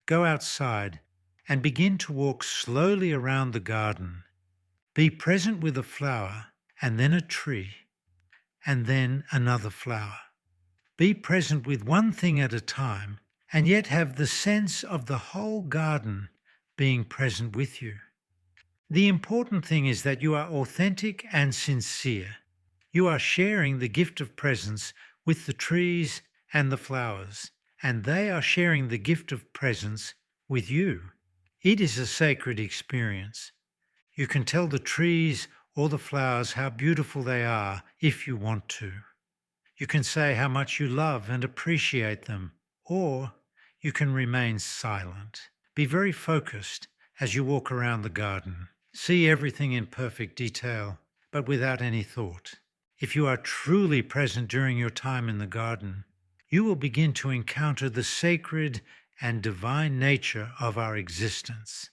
Go outside and begin to walk slowly around the garden. Be present with a flower and then a tree and then another flower. Be present with one thing at a time and yet have the sense of the whole garden being present with you. The important thing is that you are authentic and sincere. You are sharing the gift of presence with the trees and the flowers, and they are sharing the gift of presence with you. It is a sacred experience. You can tell the trees or the flowers how beautiful they are if you want to. You can say how much you love and appreciate them, or you can remain silent. Be very focused as you walk around the garden. See everything in perfect detail, but without any thought. If you are truly present during your time in the garden, you will begin to encounter the sacred and divine nature of our existence.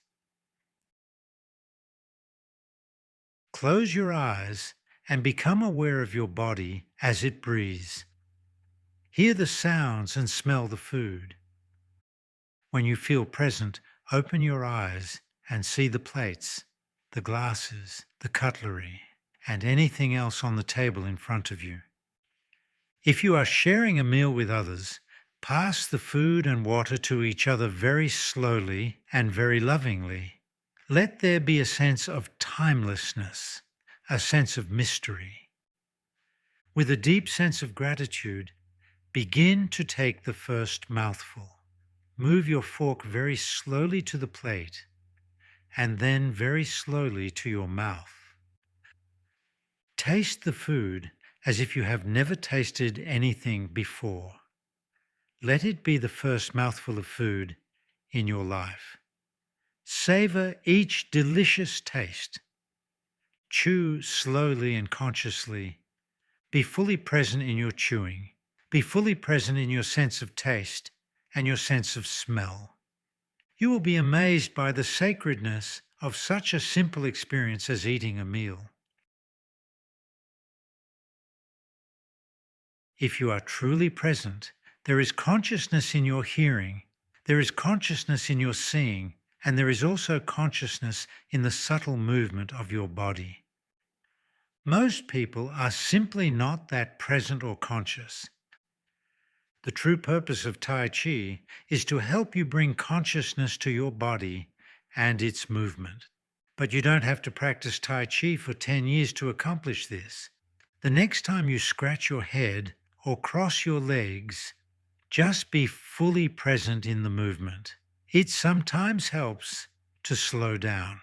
Close your eyes and become aware of your body as it breathes. Hear the sounds and smell the food. When you feel present, open your eyes and see the plates, the glasses, the cutlery, and anything else on the table in front of you. If you are sharing a meal with others, pass the food and water to each other very slowly and very lovingly. Let there be a sense of timelessness, a sense of mystery. With a deep sense of gratitude, begin to take the first mouthful. Move your fork very slowly to the plate and then very slowly to your mouth. Taste the food as if you have never tasted anything before. Let it be the first mouthful of food in your life. Savor each delicious taste. Chew slowly and consciously. Be fully present in your chewing. Be fully present in your sense of taste and your sense of smell. You will be amazed by the sacredness of such a simple experience as eating a meal. If you are truly present, there is consciousness in your hearing, there is consciousness in your seeing, and there is also consciousness in the subtle movement of your body. Most people are simply not that present or conscious. The true purpose of Tai Chi is to help you bring consciousness to your body and its movement. But you don't have to practice Tai Chi for 10 years to accomplish this. The next time you scratch your head or cross your legs, just be fully present in the movement. It sometimes helps to slow down.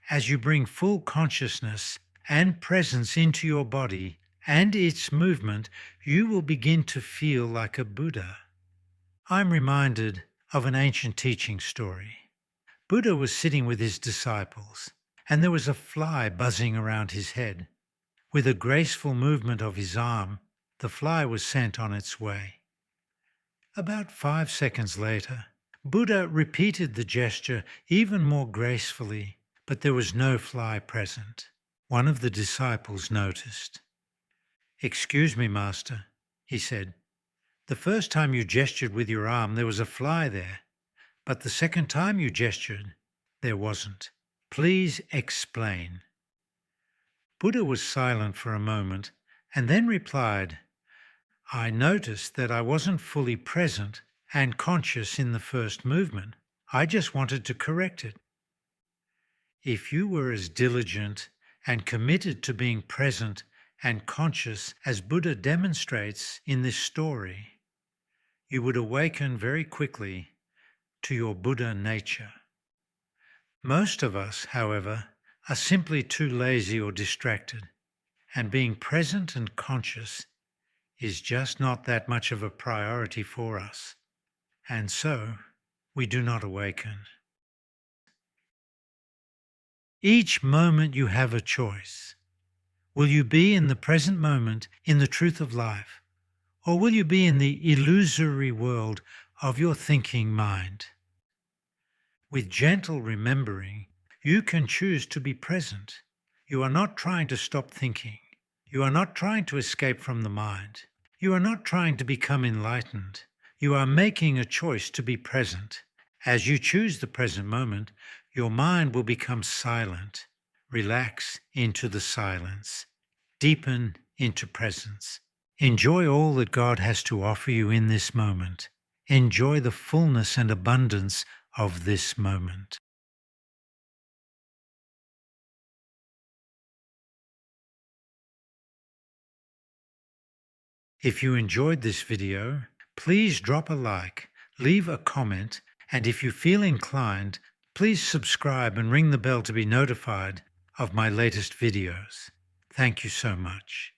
As you bring full consciousness and presence into your body and its movement, you will begin to feel like a Buddha. I'm reminded of an ancient teaching story. Buddha was sitting with his disciples, and there was a fly buzzing around his head. With a graceful movement of his arm, the fly was sent on its way. About 5 seconds later, Buddha repeated the gesture even more gracefully, but there was no fly present. One of the disciples noticed. "Excuse me, Master," he said. "The first time you gestured with your arm, there was a fly there, but the second time you gestured, there wasn't. Please explain." Buddha was silent for a moment and then replied, "I noticed that I wasn't fully present and conscious in the first movement. I just wanted to correct it." If you were as diligent and committed to being present and conscious as Buddha demonstrates in this story, you would awaken very quickly to your Buddha nature. Most of us, however, are simply too lazy or distracted, and being present and conscious is just not that much of a priority for us, and so we do not awaken. Each moment you have a choice. Will you be in the present moment in the truth of life, or will you be in the illusory world of your thinking mind? With gentle remembering, you can choose to be present. You are not trying to stop thinking. You are not trying to escape from the mind. You are not trying to become enlightened. You are making a choice to be present, As you choose the present moment, your mind will become silent. Relax into the silence. Deepen into presence. Enjoy all that God has to offer you in this moment. Enjoy the fullness and abundance of this moment. If you enjoyed this video, please drop a like, leave a comment, and if you feel inclined, please subscribe and ring the bell to be notified of my latest videos. Thank you so much.